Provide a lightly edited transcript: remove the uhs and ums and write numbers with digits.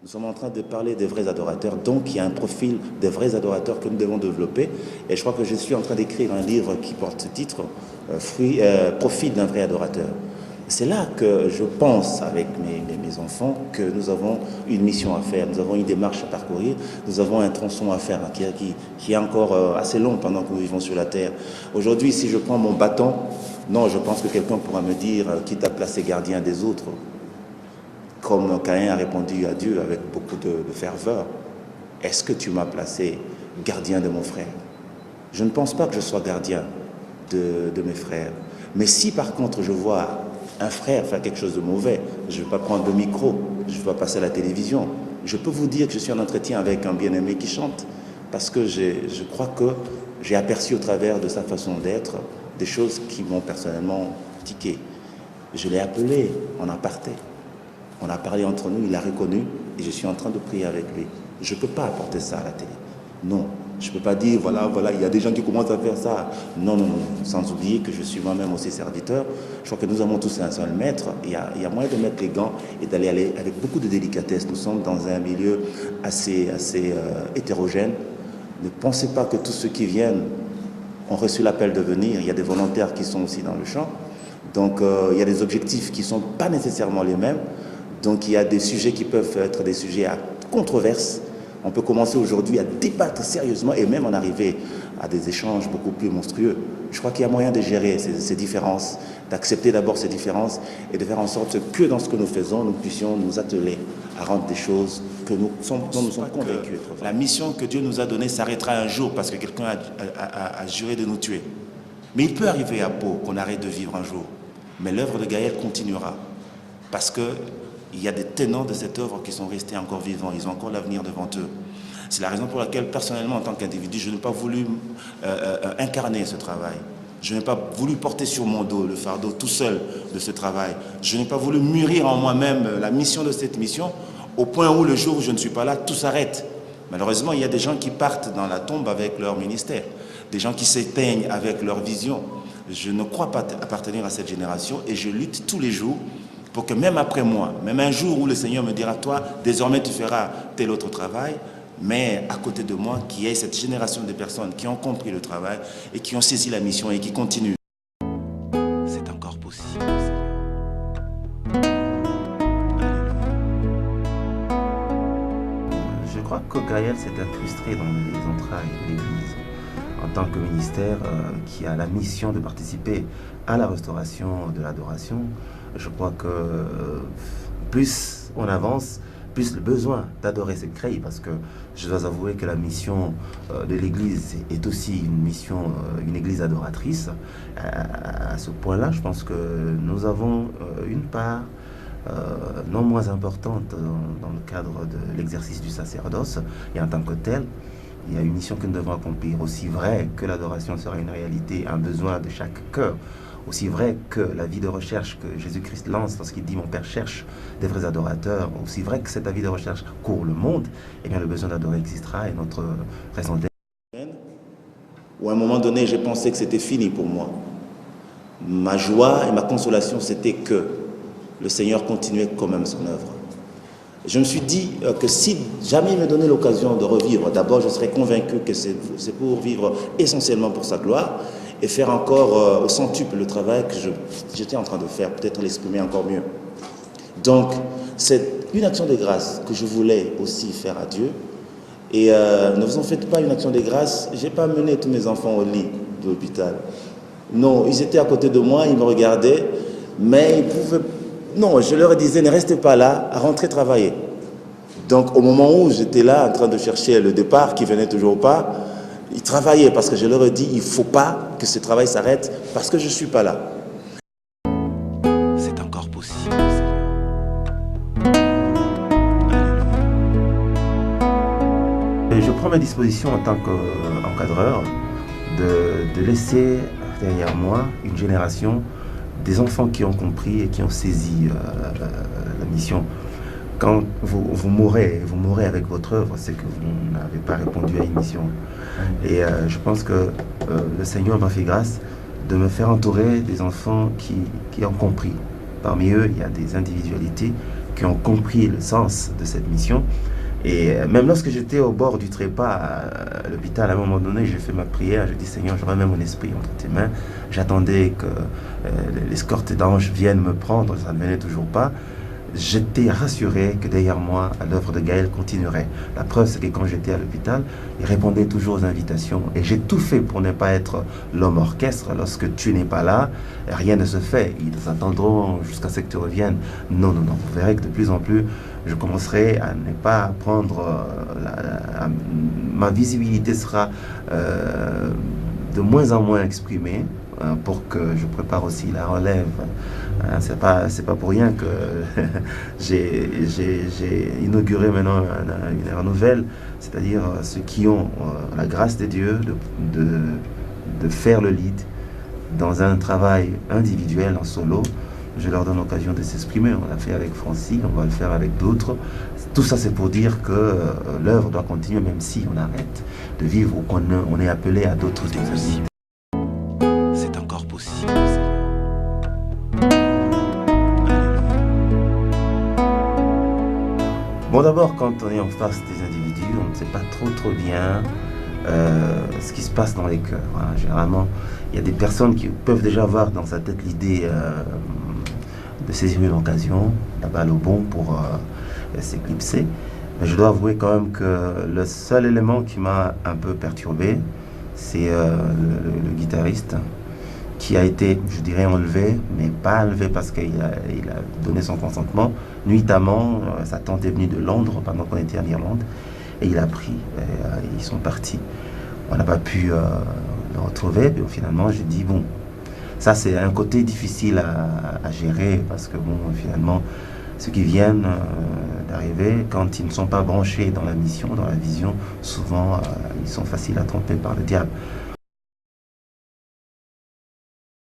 Nous sommes en train de parler des vrais adorateurs, donc il y a un profil des vrais adorateurs que nous devons développer. Et je crois que je suis en train d'écrire un livre qui porte ce titre, Profil d'un vrai adorateur. C'est là que je pense avec mes enfants que nous avons une mission à faire, nous avons une démarche à parcourir, nous avons un tronçon à faire qui est encore assez long pendant que nous vivons sur la terre. Aujourd'hui, si je prends mon bâton, non, je pense que quelqu'un pourra me dire qui t'a placé gardien des autres. Comme Caïn a répondu à Dieu avec beaucoup de ferveur, est-ce que tu m'as placé gardien de mon frère? Je ne pense pas que je sois gardien de mes frères. Mais si par contre je vois un frère faire quelque chose de mauvais, je ne vais pas prendre le micro, je ne vais pas passer à la télévision. Je peux vous dire que je suis en entretien avec un bien-aimé qui chante, parce que je crois que j'ai aperçu au travers de sa façon d'être des choses qui m'ont personnellement tiqué. Je l'ai appelé en aparté. On a parlé entre nous, il a reconnu et je suis en train de prier avec lui. Je ne peux pas apporter ça à la télé. Non, je ne peux pas dire, voilà, il y a des gens qui commencent à faire ça. Non, non, non, sans oublier que je suis moi-même aussi serviteur. Je crois que nous avons tous un seul maître. Il y a moyen de mettre les gants et d'aller avec beaucoup de délicatesse. Nous sommes dans un milieu assez hétérogène. Ne pensez pas que tous ceux qui viennent ont reçu l'appel de venir. Il y a des volontaires qui sont aussi dans le champ. Donc, il y a des objectifs qui ne sont pas nécessairement les mêmes. Donc il y a des sujets qui peuvent être des sujets à controverse. On peut commencer aujourd'hui à débattre sérieusement et même en arriver à des échanges beaucoup plus monstrueux. Je crois qu'il y a moyen de gérer ces différences, d'accepter d'abord ces différences et de faire en sorte que dans ce que nous faisons, nous puissions nous atteler à rendre des choses dont nous sommes convaincus. La mission que Dieu nous a donnée s'arrêtera un jour parce que quelqu'un a juré de nous tuer. Mais il peut arriver à Pau qu'on arrête de vivre un jour. Mais l'œuvre de Gaël continuera parce que il y a des tenants de cette œuvre qui sont restés encore vivants. Ils ont encore l'avenir devant eux. C'est la raison pour laquelle, personnellement, en tant qu'individu, je n'ai pas voulu incarner ce travail. Je n'ai pas voulu porter sur mon dos le fardeau tout seul de ce travail. Je n'ai pas voulu mûrir en moi-même la mission de cette mission, au point où le jour où je ne suis pas là, tout s'arrête. Malheureusement, il y a des gens qui partent dans la tombe avec leur ministère, des gens qui s'éteignent avec leur vision. Je ne crois pas appartenir à cette génération et je lutte tous les jours pour que même après moi, même un jour où le Seigneur me dira, toi, désormais tu feras tel autre travail, mais à côté de moi, qu'il y ait cette génération de personnes qui ont compris le travail et qui ont saisi la mission et qui continuent. C'est encore possible, Seigneur. Je crois que Gaël s'est incrusté dans les entrailles de l'Église en tant que ministère qui a la mission de participer à la restauration de l'adoration. Je crois que plus on avance, plus le besoin d'adorer se crée, parce que je dois avouer que la mission de l'Église est aussi une mission, une Église adoratrice. À ce point-là, je pense que nous avons une part non moins importante dans le cadre de l'exercice du sacerdoce, et en tant que tel, il y a une mission que nous devons accomplir. Aussi vrai que l'adoration sera une réalité, un besoin de chaque cœur, aussi vrai que la vie de recherche que Jésus-Christ lance lorsqu'il dit « Mon Père cherche des vrais adorateurs », aussi vrai que cette vie de recherche court le monde, eh bien le besoin d'adorer existera et notre raison d'être. Ou à un moment donné, j'ai pensé que c'était fini pour moi. Ma joie et ma consolation, c'était que le Seigneur continuait quand même son œuvre. Je me suis dit que si jamais il me donnait l'occasion de revivre, d'abord je serais convaincu que c'est pour vivre essentiellement pour sa gloire et faire encore au centuple le travail que j'étais en train de faire, peut-être l'exprimer encore mieux. Donc c'est une action de grâce que je voulais aussi faire à Dieu. Et ne vous en faites pas une action de grâce, je n'ai pas mené tous mes enfants au lit de l'hôpital. Non, ils étaient à côté de moi, ils me regardaient, mais ils pouvaient... Non, je leur disais, ne restez pas là, rentrez travailler. Donc, au moment où j'étais là, en train de chercher le départ, qui venait toujours pas, ils travaillaient parce que je leur ai dit, il ne faut pas que ce travail s'arrête parce que je ne suis pas là. C'est encore possible, Seigneur. Je prends mes dispositions en tant qu'encadreur de laisser derrière moi une génération des enfants qui ont compris et qui ont saisi la mission. Quand vous mourrez avec votre œuvre, c'est que vous n'avez pas répondu à une mission. Et je pense que le Seigneur m'a fait grâce de me faire entourer des enfants qui ont compris. Parmi eux, il y a des individualités qui ont compris le sens de cette mission. Et même lorsque j'étais au bord du trépas à l'hôpital, à un moment donné, j'ai fait ma prière, j'ai dit Seigneur, je remets mon esprit entre tes mains. J'attendais que l'escorte d'anges vienne me prendre, ça ne venait toujours pas. J'étais rassuré que derrière moi, l'œuvre de Gaël continuerait. La preuve, c'est que quand j'étais à l'hôpital, il répondait toujours aux invitations. Et j'ai tout fait pour ne pas être l'homme orchestre. Lorsque tu n'es pas là, rien ne se fait. Ils attendront jusqu'à ce que tu reviennes. Non, non, non. Vous verrez que de plus en plus, je commencerai à ne pas prendre... ma visibilité sera de moins en moins exprimée pour que je prépare aussi la relève. C'est pas pour rien que j'ai inauguré maintenant une ère nouvelle, c'est-à-dire ceux qui ont la grâce de Dieu de faire le lead dans un travail individuel en solo. Je leur donne l'occasion de s'exprimer. On l'a fait avec Francis, on va le faire avec d'autres. Tout ça, c'est pour dire que l'œuvre doit continuer, même si on arrête de vivre ou qu'on est appelé à d'autres exercices. C'est encore possible. Bon, d'abord, quand on est en face des individus, on ne sait pas trop bien ce qui se passe dans les cœurs. Hein. Généralement, il y a des personnes qui peuvent déjà avoir dans sa tête l'idée de saisir une occasion, la balle au bon pour s'éclipser. Mais je dois avouer quand même que le seul élément qui m'a un peu perturbé, c'est le guitariste qui a été, je dirais, enlevé, mais pas enlevé parce qu'il a donné son consentement. Nuitamment, sa tante est venue de Londres pendant qu'on était en Irlande, et il a pris, et ils sont partis. On n'a pas pu le retrouver, puis finalement j'ai dit, bon, ça c'est un côté difficile à gérer, parce que bon, finalement, ceux qui viennent d'arriver, quand ils ne sont pas branchés dans la mission, dans la vision, souvent ils sont faciles à tromper par le diable.